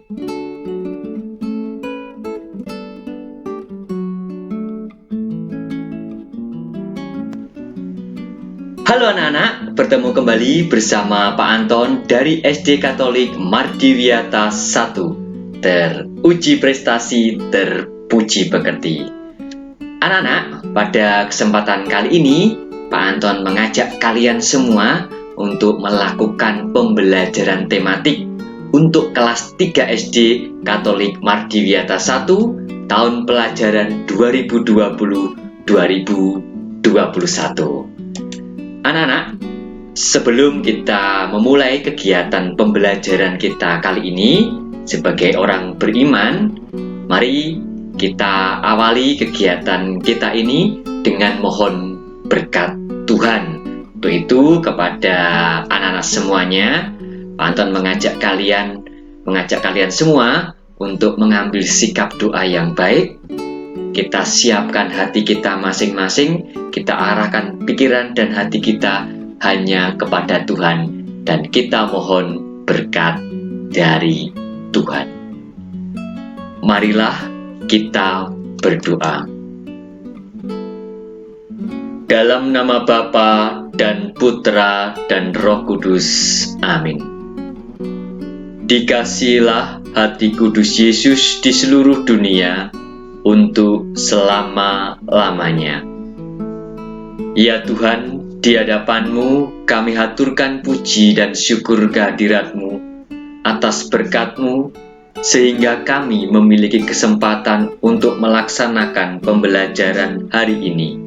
Halo anak-anak, bertemu kembali bersama Pak Anton dari SD Katolik Mardiwiata 1. Teruji prestasi, terpuji pekerti. Anak-anak, pada kesempatan kali ini, Pak Anton mengajak kalian semua untuk melakukan pembelajaran tematik untuk kelas 3 SD Katolik Mardiwiata 1 tahun pelajaran 2020-2021. Anak-anak, sebelum kita memulai kegiatan pembelajaran kita kali ini sebagai orang beriman, mari kita awali kegiatan kita ini dengan mohon berkat Tuhan. Untuk itu kepada anak-anak semuanya, Pak Anton mengajak kalian semua untuk mengambil sikap doa yang baik. Kita siapkan hati kita masing-masing, kita arahkan pikiran dan hati kita hanya kepada Tuhan, dan kita mohon berkat dari Tuhan. Marilah kita berdoa. Dalam nama Bapa dan Putra dan Roh Kudus. Amin. Dikasihilah hati kudus Yesus di seluruh dunia untuk selama-lamanya. Ya Tuhan, di hadapan-Mu kami haturkan puji dan syukur kehadirat-Mu atas berkat-Mu, sehingga kami memiliki kesempatan untuk melaksanakan pembelajaran hari ini.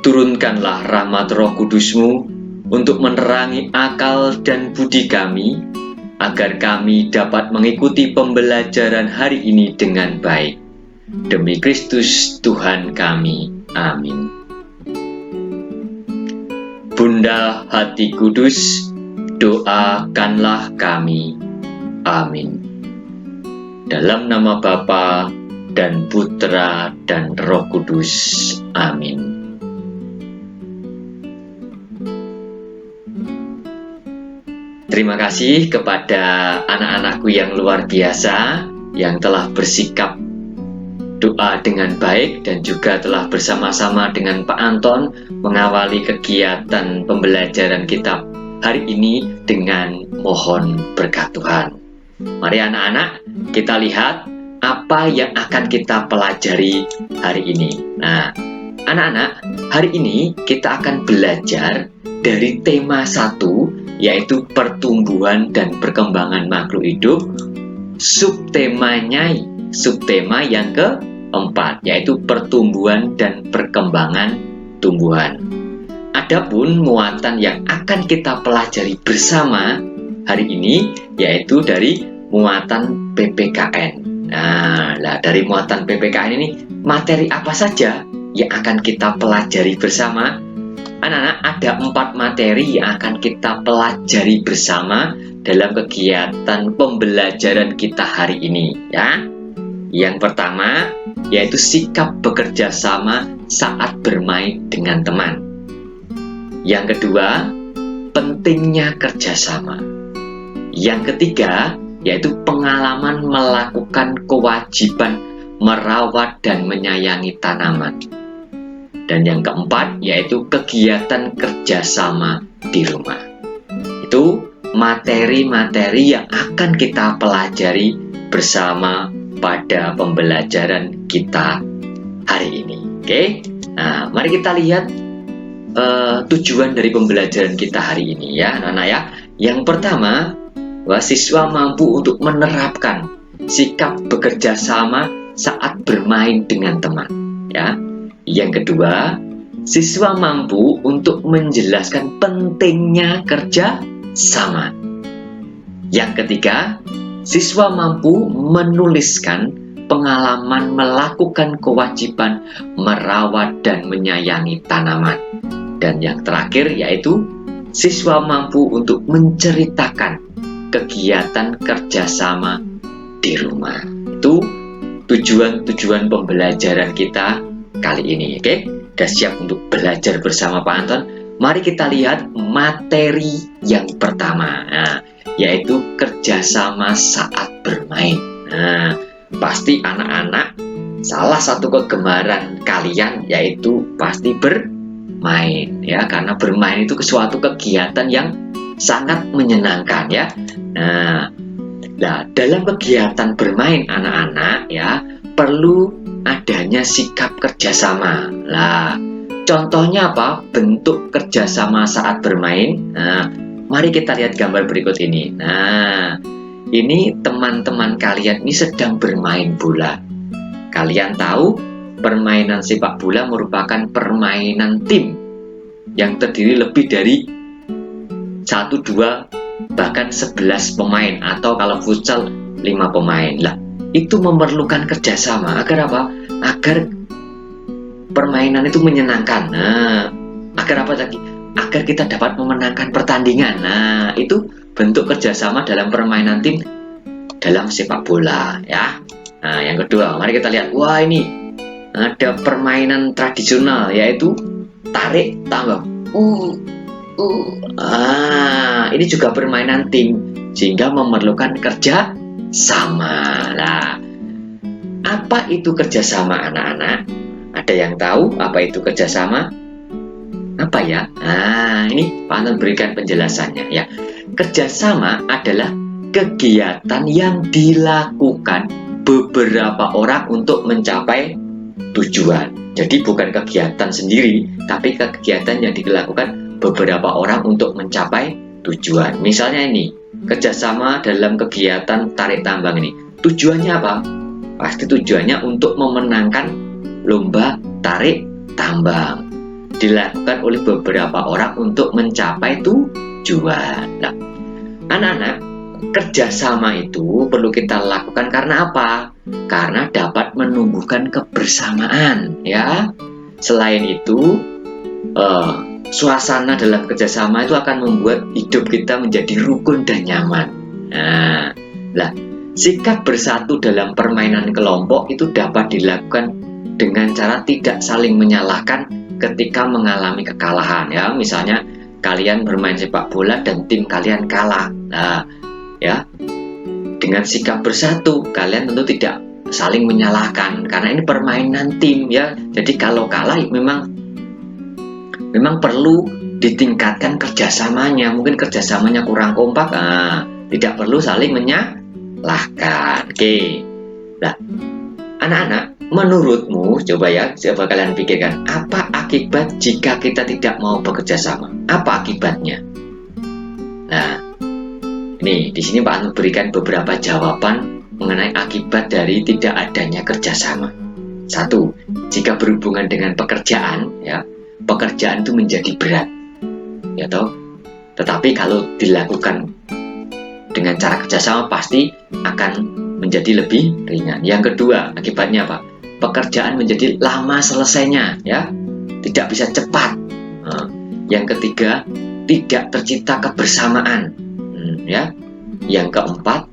Turunkanlah rahmat Roh Kudus-Mu untuk menerangi akal dan budi kami, agar kami dapat mengikuti pembelajaran hari ini dengan baik. Demi Kristus Tuhan kami. Amin. Bunda Hati Kudus, doakanlah kami. Amin. Dalam nama Bapa dan Putra dan Roh Kudus. Amin. Terima kasih kepada anak-anakku yang luar biasa yang telah bersikap doa dengan baik dan juga telah bersama-sama dengan Pak Anton mengawali kegiatan pembelajaran kitab hari ini dengan mohon berkat Tuhan. Mari anak-anak, kita lihat apa yang akan kita pelajari hari ini. Nah, anak-anak, hari ini kita akan belajar dari tema 1, yaitu pertumbuhan dan perkembangan makhluk hidup. Subtema yang keempat, yaitu pertumbuhan dan perkembangan tumbuhan. Adapun muatan yang akan kita pelajari bersama hari ini yaitu dari muatan PPKN. Nah, dari muatan PPKN ini materi apa saja yang akan kita pelajari bersama? Anak-anak, ada 4 materi yang akan kita pelajari bersama dalam kegiatan pembelajaran kita hari ini, ya. Yang pertama yaitu sikap bekerja sama saat bermain dengan teman. Yang kedua, pentingnya kerjasama. Yang ketiga yaitu pengalaman melakukan kewajiban merawat dan menyayangi tanaman. Dan yang keempat yaitu kegiatan kerjasama di rumah. Itu materi-materi yang akan kita pelajari bersama pada pembelajaran kita hari ini. Oke? Nah, mari kita lihat tujuan dari pembelajaran kita hari ini, ya anak-anak ya. Yang pertama, bahwa siswa mampu untuk menerapkan sikap bekerja sama saat bermain dengan teman, ya. Yang kedua, siswa mampu untuk menjelaskan pentingnya kerja sama. Yang ketiga, siswa mampu menuliskan pengalaman melakukan kewajiban merawat dan menyayangi tanaman. Dan yang terakhir yaitu siswa mampu untuk menceritakan kegiatan kerjasama di rumah. Itu tujuan-tujuan pembelajaran kita kali ini, oke? Sudah siap untuk belajar bersama Pak Anton? Mari kita lihat materi yang pertama. Nah, yaitu kerjasama saat bermain. Nah, pasti anak-anak salah satu kegemaran kalian yaitu pasti bermain ya, karena bermain itu suatu kegiatan yang sangat menyenangkan ya. Nah, dalam kegiatan bermain anak-anak ya perlu adanya sikap kerjasama. Lah, contohnya apa? Bentuk kerjasama saat bermain. Nah, mari kita lihat gambar berikut ini. Nah, ini teman-teman kalian ini sedang bermain bola. Kalian tahu permainan sepak bola merupakan permainan tim yang terdiri lebih dari 1, 2, bahkan 11 pemain, atau kalau futsal 5 pemain. Lah, itu memerlukan kerjasama agar apa? Agar permainan itu menyenangkan. Nah, agar apa lagi? Agar kita dapat memenangkan pertandingan. Nah, itu bentuk kerjasama dalam permainan tim dalam sepak bola ya. Nah, yang kedua, mari kita lihat. Wah, ini ada permainan tradisional yaitu tarik tambang. Ini juga permainan tim sehingga memerlukan kerja sama. Lah, apa itu kerjasama anak-anak? Ada yang tahu apa itu kerjasama? Apa ya? Nah, ini Pak Anton berikan penjelasannya ya. Kerjasama adalah kegiatan yang dilakukan beberapa orang untuk mencapai tujuan. Jadi bukan kegiatan sendiri, tapi kegiatan yang dilakukan beberapa orang untuk mencapai tujuan. Misalnya ini, kerjasama dalam kegiatan tarik tambang ini. Tujuannya apa? Pasti tujuannya untuk memenangkan lomba tarik tambang. Dilakukan oleh beberapa orang untuk mencapai tujuan. Nah, anak-anak, kerjasama itu perlu kita lakukan karena apa? Karena dapat menumbuhkan kebersamaan ya. Selain itu, suasana dalam kerjasama itu akan membuat hidup kita menjadi rukun dan nyaman. Nah, sikap bersatu dalam permainan kelompok itu dapat dilakukan dengan cara tidak saling menyalahkan ketika mengalami kekalahan ya. Misalnya kalian bermain sepak bola dan tim kalian kalah. Nah, ya, dengan sikap bersatu kalian tentu tidak saling menyalahkan karena ini permainan tim ya. Jadi kalau kalah memang perlu ditingkatkan kerjasamanya. Mungkin kerjasamanya kurang kompak, tidak perlu saling menyalahkan. Oke. Nah, anak-anak, menurutmu coba kalian pikirkan, apa akibat jika kita tidak mau bekerja sama? Apa akibatnya? Nah, ini di sini Pak Anu berikan beberapa jawaban mengenai akibat dari tidak adanya kerjasama. 1, jika berhubungan dengan pekerjaan, ya, pekerjaan itu menjadi berat, ya toh. Tetapi kalau dilakukan dengan cara kerjasama pasti akan menjadi lebih ringan. Yang kedua, akibatnya apa? Pekerjaan menjadi lama selesainya, ya, tidak bisa cepat. Yang ketiga, tidak tercipta kebersamaan, ya. Yang keempat,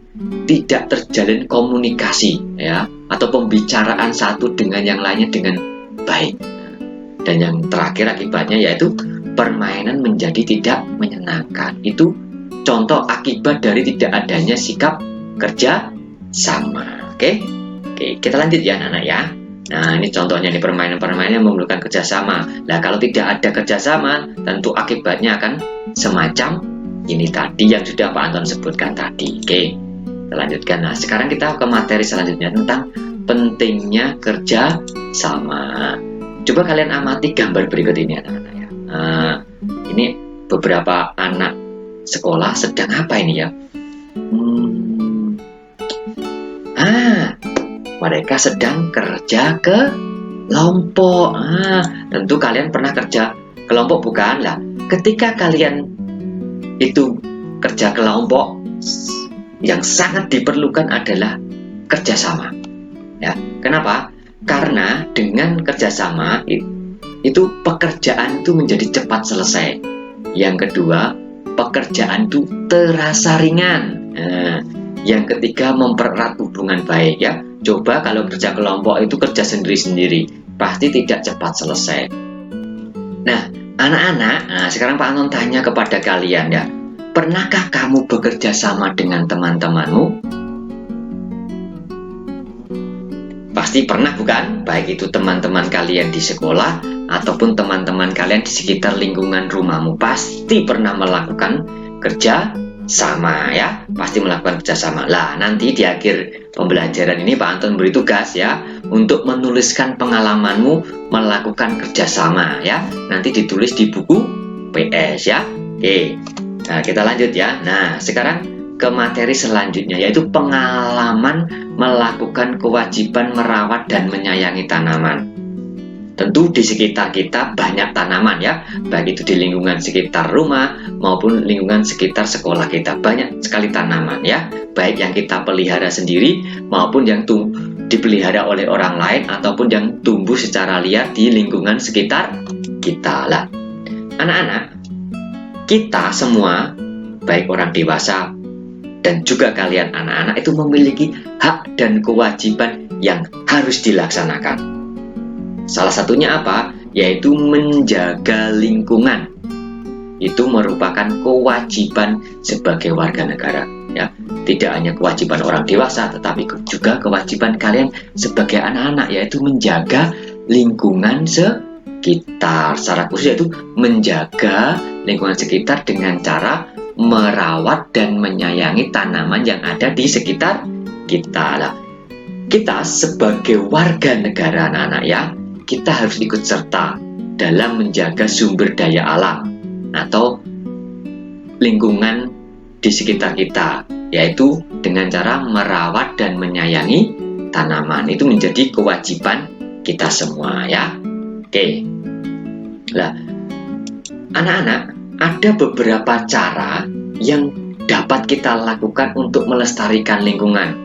tidak terjalin komunikasi, ya, atau pembicaraan satu dengan yang lainnya dengan baik. Dan yang terakhir akibatnya yaitu permainan menjadi tidak menyenangkan. Itu contoh akibat dari tidak adanya sikap kerja sama. Oke, kita lanjut ya anak-anak ya. Nah, ini contohnya nih, permainan-permainan yang memerlukan kerjasama. Nah, kalau tidak ada kerjasama, tentu akibatnya akan semacam ini tadi yang sudah Pak Anton sebutkan tadi. Oke, kita lanjutkan. Nah, sekarang kita ke materi selanjutnya tentang pentingnya kerja sama. Coba kalian amati gambar berikut ini anak-anak ya. Ini beberapa anak sekolah sedang apa ini ya? Mereka sedang kerja kelompok. Tentu kalian pernah kerja kelompok bukan? Lah, ketika kalian itu kerja kelompok, yang sangat diperlukan adalah kerjasama. Ya, kenapa? Karena dengan kerjasama itu pekerjaan itu menjadi cepat selesai. Yang kedua, pekerjaan itu terasa ringan. Yang ketiga, mempererat hubungan baik ya. Coba kalau kerja kelompok itu kerja sendiri-sendiri, pasti tidak cepat selesai. Nah, anak-anak, sekarang Pak Anton tanya kepada kalian ya, Pernahkah kamu bekerja sama dengan teman-temanmu? Pasti pernah bukan? Baik itu teman-teman kalian di sekolah ataupun teman-teman kalian di sekitar lingkungan rumahmu. Pasti pernah melakukan kerja sama ya. Pasti melakukan kerja sama. Lah, nanti di akhir pembelajaran ini Pak Anton beri tugas ya untuk menuliskan pengalamanmu melakukan kerja sama ya. Nanti ditulis di buku PS ya. Oke. Nah, kita lanjut ya. Nah, sekarang ke materi selanjutnya, yaitu pengalaman melakukan kewajiban merawat dan menyayangi tanaman. Tentu di sekitar kita banyak tanaman ya, baik itu di lingkungan sekitar rumah maupun lingkungan sekitar sekolah kita. Banyak sekali tanaman ya, baik yang kita pelihara sendiri maupun yang dipelihara oleh orang lain ataupun yang tumbuh secara liar di lingkungan sekitar kita. Lah, anak-anak, kita semua, baik orang dewasa dan juga kalian anak-anak, itu memiliki hak dan kewajiban yang harus dilaksanakan. Salah satunya apa? Yaitu menjaga lingkungan. Itu merupakan kewajiban sebagai warga negara. Ya, tidak hanya kewajiban orang dewasa, tetapi juga kewajiban kalian sebagai anak-anak, yaitu menjaga lingkungan sekitar. Secara khusus yaitu menjaga lingkungan sekitar dengan cara merawat dan menyayangi tanaman yang ada di sekitar kita. Lah, kita sebagai warga negara anak-anak ya, kita harus ikut serta dalam menjaga sumber daya alam atau lingkungan di sekitar kita, yaitu dengan cara merawat dan menyayangi tanaman. Itu menjadi kewajiban kita semua ya. Oke. Lah, anak-anak, ada beberapa cara yang dapat kita lakukan untuk melestarikan lingkungan.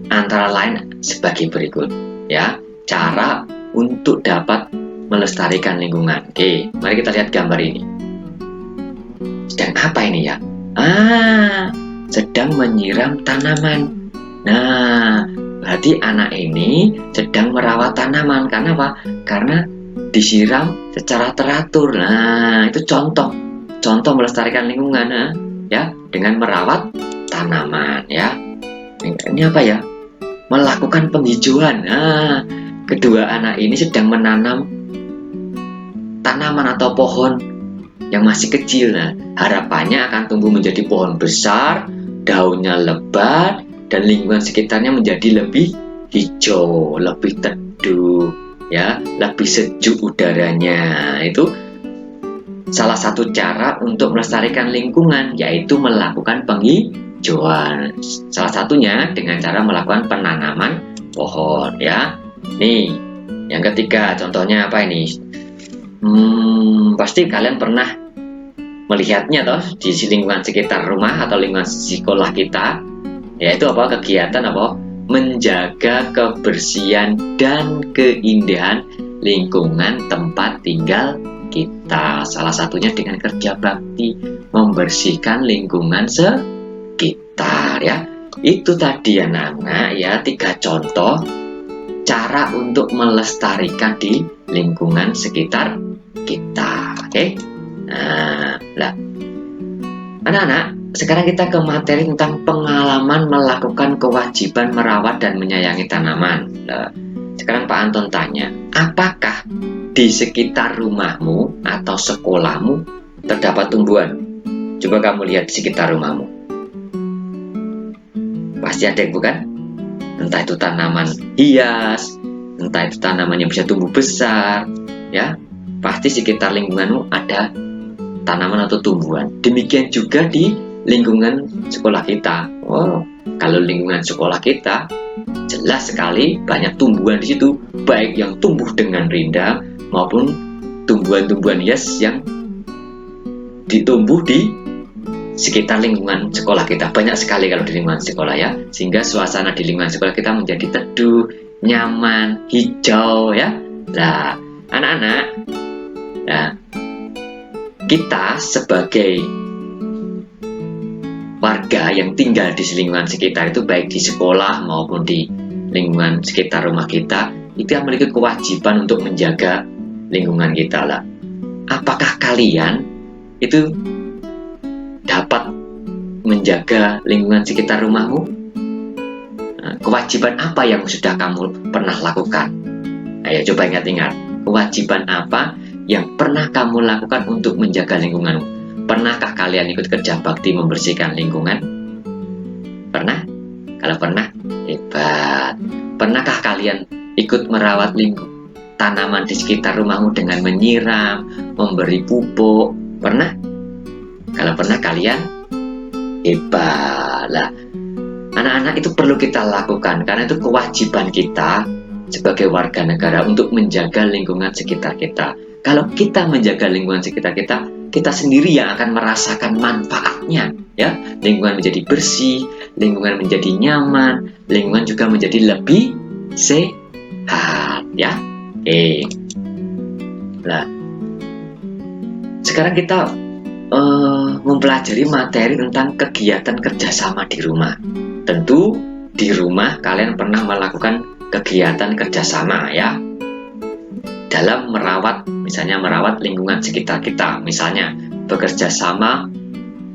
Antara lain sebagai berikut ya, cara untuk dapat melestarikan lingkungan. Oke, mari kita lihat gambar ini. Sedang apa ini ya? Sedang menyiram tanaman. Nah, berarti anak ini sedang merawat tanaman. Karena apa? Karena disiram secara teratur. Nah, itu contoh melestarikan lingkungan ya, dengan merawat tanaman ya. Ini apa ya? Melakukan penghijauan. Nah, kedua anak ini sedang menanam tanaman atau pohon yang masih kecil. Nah, harapannya akan tumbuh menjadi pohon besar, daunnya lebat, dan lingkungan sekitarnya menjadi lebih hijau, lebih teduh ya, lebih sejuk udaranya. Itu salah satu cara untuk melestarikan lingkungan, yaitu melakukan penghijauan. Salah satunya dengan cara melakukan penanaman pohon ya. Nih, yang ketiga contohnya apa ini? Pasti kalian pernah melihatnya toh di lingkungan sekitar rumah atau lingkungan sekolah kita, yaitu apa? Kegiatan apa? Menjaga kebersihan dan keindahan lingkungan tempat tinggal kita. Salah satunya dengan kerja bakti membersihkan lingkungan sekitar ya. Itu tadi anak-anak ya, 3 contoh cara untuk melestarikan di lingkungan sekitar kita. Oke. Nah, lah, anak-anak, sekarang kita ke materi tentang pengalaman melakukan kewajiban merawat dan menyayangi tanaman. Nah, sekarang Pak Anton tanya, apakah di sekitar rumahmu atau sekolahmu terdapat tumbuhan? Coba kamu lihat di sekitar rumahmu. Pasti ada, bukan? Entah itu tanaman hias, entah itu tanaman yang bisa tumbuh besar, ya. Pasti sekitar lingkunganmu ada tanaman atau tumbuhan. Demikian juga di lingkungan sekolah kita. Oh, kalau lingkungan sekolah kita jelas sekali banyak tumbuhan di situ, baik yang tumbuh dengan rindang maupun tumbuhan-tumbuhan hias yang ditumbuh di sekitar lingkungan sekolah kita. Banyak sekali kalau di lingkungan sekolah ya, sehingga suasana di lingkungan sekolah kita menjadi teduh, nyaman, hijau ya. Nah, anak-anak, nah, kita sebagai warga yang tinggal di lingkungan sekitar itu, baik di sekolah maupun di lingkungan sekitar rumah kita, itu yang memiliki kewajiban untuk menjaga lingkungan kita lah. Apakah kalian itu dapat menjaga lingkungan sekitar rumahmu? Kewajiban apa yang sudah kamu pernah lakukan? Ayo coba ingat-ingat, kewajiban apa yang pernah kamu lakukan untuk menjaga lingkunganmu? Pernahkah kalian ikut kerja bakti membersihkan lingkungan? Pernah? Kalau pernah, hebat. Pernahkah kalian ikut merawat tanaman di sekitar rumahmu dengan menyiram, memberi pupuk? Pernah? Kalau pernah, kalian hebat. Lah, anak-anak itu perlu kita lakukan karena itu kewajiban kita sebagai warga negara untuk menjaga lingkungan sekitar kita. Kalau kita menjaga lingkungan sekitar kita, kita sendiri yang akan merasakan manfaatnya, ya. Lingkungan menjadi bersih, lingkungan menjadi nyaman, lingkungan juga menjadi lebih sehat, ya. Oke. Nah, sekarang kita mempelajari materi tentang kegiatan kerjasama di rumah. Tentu di rumah kalian pernah melakukan kegiatan kerjasama, ya, dalam misalnya merawat lingkungan sekitar kita, misalnya bekerja sama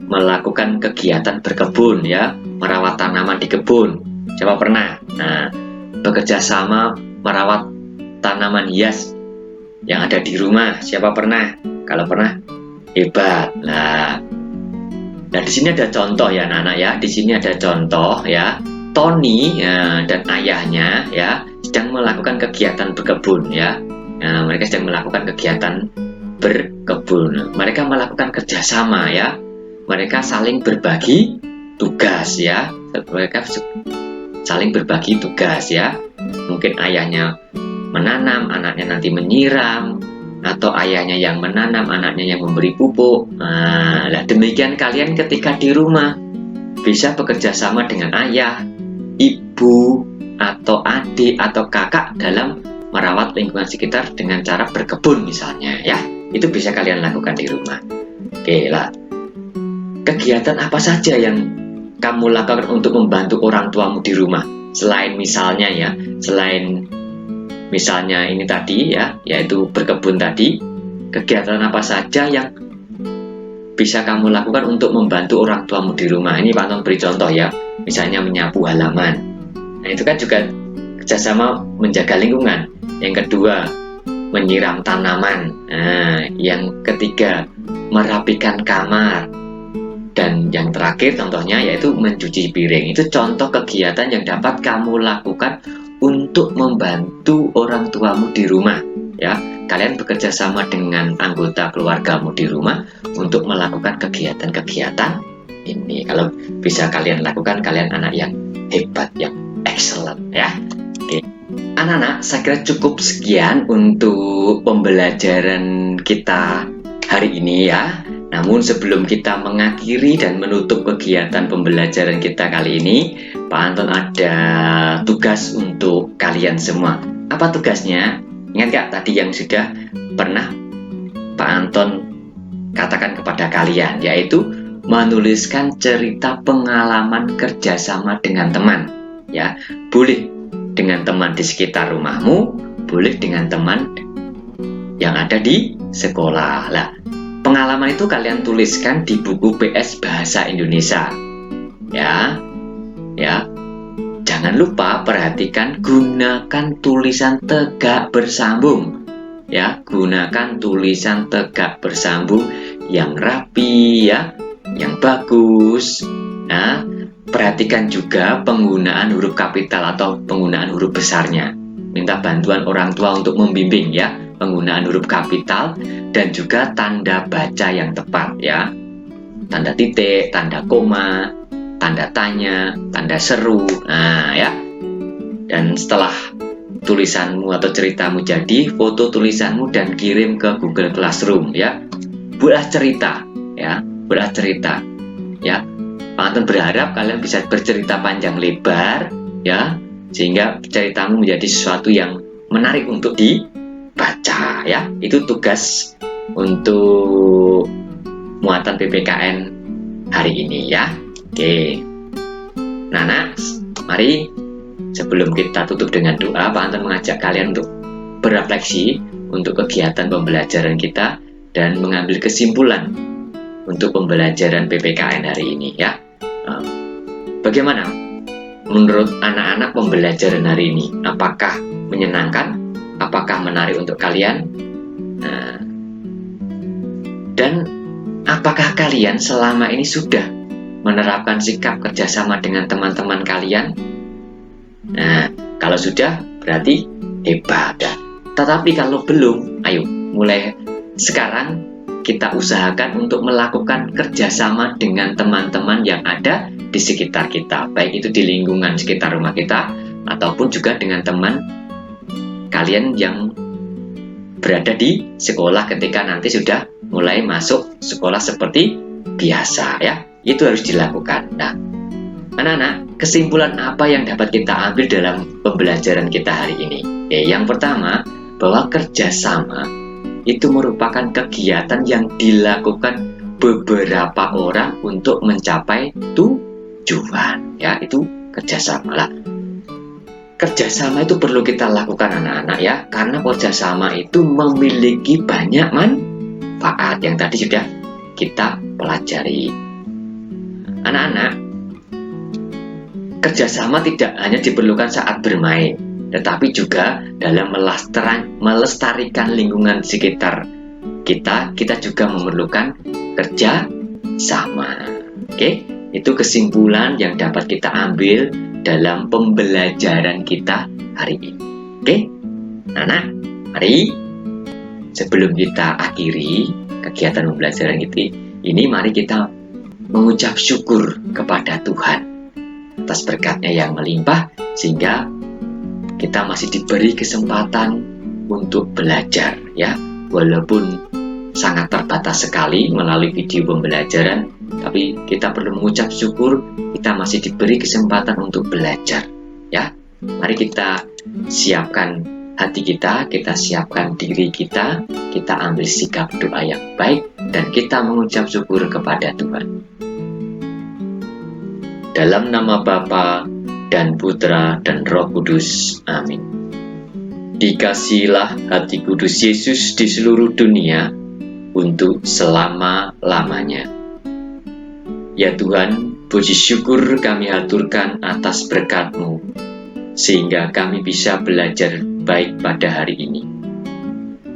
melakukan kegiatan berkebun, ya, merawat tanaman di kebun. Coba pernah? Nah, bekerja sama merawat tanaman hias yang ada di rumah. Siapa pernah? Kalau pernah, hebat. Nah, di sini ada contoh ya anak-anak, ya. Di sini ada contoh, ya. Tony dan ayahnya, ya, sedang melakukan kegiatan berkebun, ya. Nah, mereka sedang melakukan kegiatan berkebun. Mereka melakukan kerjasama, ya. Mereka saling berbagi tugas, ya. Mereka saling berbagi tugas, ya. Mungkin ayahnya menanam, anaknya nanti menyiram, atau ayahnya yang menanam, anaknya yang memberi pupuk. Nah, demikian kalian ketika di rumah bisa bekerja sama dengan ayah, ibu, atau adik, atau kakak dalam merawat lingkungan sekitar dengan cara berkebun misalnya, ya. Itu bisa kalian lakukan di rumah. Oke lah. Kegiatan apa saja yang kamu lakukan untuk membantu orang tuamu di rumah? Selain misalnya, ya, selain misalnya ini tadi, ya, yaitu berkebun tadi, kegiatan apa saja yang bisa kamu lakukan untuk membantu orang tuamu di rumah? Ini Pak Anton beri contoh, ya, misalnya menyapu halaman. Nah, itu kan juga kerjasama menjaga lingkungan. Yang kedua, menyiram tanaman. Nah, yang ketiga, merapikan kamar. Dan yang terakhir contohnya yaitu mencuci piring. Itu contoh kegiatan yang dapat kamu lakukan untuk membantu orang tuamu di rumah, ya. Kalian bekerja sama dengan anggota keluargamu di rumah untuk melakukan kegiatan-kegiatan ini. Kalau bisa kalian lakukan, kalian anak yang hebat, yang excellent, ya. Oke. Anak-anak, saya kira cukup sekian untuk pembelajaran kita hari ini, ya. Namun sebelum kita mengakhiri dan menutup kegiatan pembelajaran kita kali ini, Pak Anton ada tugas untuk kalian semua. Apa tugasnya? Ingat gak tadi yang sudah pernah Pak Anton katakan kepada kalian, yaitu menuliskan cerita pengalaman kerjasama dengan teman, ya. Boleh dengan teman di sekitar rumahmu, boleh dengan teman yang ada di sekolah. Lah, pengalaman itu kalian tuliskan di buku PS Bahasa Indonesia, ya. Jangan lupa perhatikan, gunakan tulisan tegak bersambung, ya. Gunakan tulisan tegak bersambung yang rapi, ya, yang bagus. Nah, perhatikan juga penggunaan huruf kapital atau penggunaan huruf besarnya. Minta bantuan orang tua untuk membimbing, ya, penggunaan huruf kapital dan juga tanda baca yang tepat, ya. Tanda titik, tanda koma, tanda tanya, tanda seru. Nah, ya. Dan setelah tulisanmu atau ceritamu jadi, foto tulisanmu dan kirim ke Google Classroom, ya. Buatlah cerita, ya. Buatlah cerita, ya. Pak Anton berharap kalian bisa bercerita panjang lebar, ya, sehingga ceritamu menjadi sesuatu yang menarik untuk dibaca, ya. Itu tugas untuk muatan PPKN hari ini, ya. Oke. Nah, mari sebelum kita tutup dengan doa, Pak Anton mengajak kalian untuk berefleksi untuk kegiatan pembelajaran kita dan mengambil kesimpulan untuk pembelajaran PPKN hari ini ya. Bagaimana menurut anak-anak pembelajaran hari ini? Apakah menyenangkan? Apakah menarik untuk kalian? Dan apakah kalian selama ini sudah menerapkan sikap kerjasama dengan teman-teman kalian? Nah, kalau sudah berarti hebat ya. Tetapi kalau belum, ayo mulai sekarang kita usahakan untuk melakukan kerjasama dengan teman-teman yang ada di sekitar kita, baik itu di lingkungan sekitar rumah kita ataupun juga dengan teman kalian yang berada di sekolah ketika nanti sudah mulai masuk sekolah seperti biasa ya. Itu harus dilakukan. Nah, anak-anak, kesimpulan apa yang dapat kita ambil dalam pembelajaran kita hari ini? Yang pertama, bahwa kerjasama itu merupakan kegiatan yang dilakukan beberapa orang untuk mencapai tujuan. Ya, itu kerjasama lah. Kerjasama itu perlu kita lakukan anak-anak ya, karena kerjasama itu memiliki banyak manfaat yang tadi sudah kita pelajari. Anak-anak, kerjasama tidak hanya diperlukan saat bermain, tetapi juga dalam melestarikan lingkungan sekitar kita juga memerlukan kerjasama. Oke, itu kesimpulan yang dapat kita ambil dalam pembelajaran kita hari ini. Oke, anak, mari sebelum kita akhiri kegiatan pembelajaran kita ini, mari kita mengucap syukur kepada Tuhan atas berkatnya yang melimpah, sehingga kita masih diberi kesempatan untuk belajar ya, walaupun sangat terbatas sekali melalui video pembelajaran, tapi kita perlu mengucap syukur kita masih diberi kesempatan untuk belajar ya. Mari kita siapkan hati kita siapkan diri kita ambil sikap doa yang baik dan kita mengucap syukur kepada Tuhan. Dalam nama Bapa dan Putra dan Roh Kudus. Amin. Dikasihilah hati kudus Yesus di seluruh dunia untuk selama-lamanya. Ya Tuhan, puji syukur kami haturkan atas berkat-Mu, sehingga kami bisa belajar baik pada hari ini.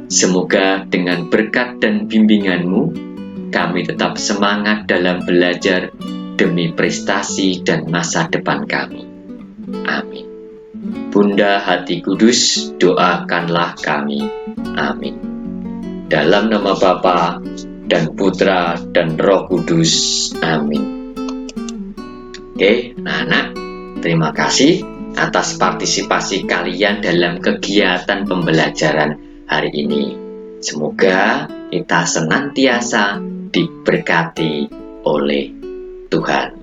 Semoga dengan berkat dan bimbingan-Mu, kami tetap semangat dalam belajar demi prestasi dan masa depan kami. Amin. Bunda Hati Kudus, doakanlah kami. Amin. Dalam nama Bapa dan Putra dan Roh Kudus. Amin. Oke, anak-anak, terima kasih atas partisipasi kalian dalam kegiatan pembelajaran hari ini. Semoga kita senantiasa diberkati oleh Tuhan.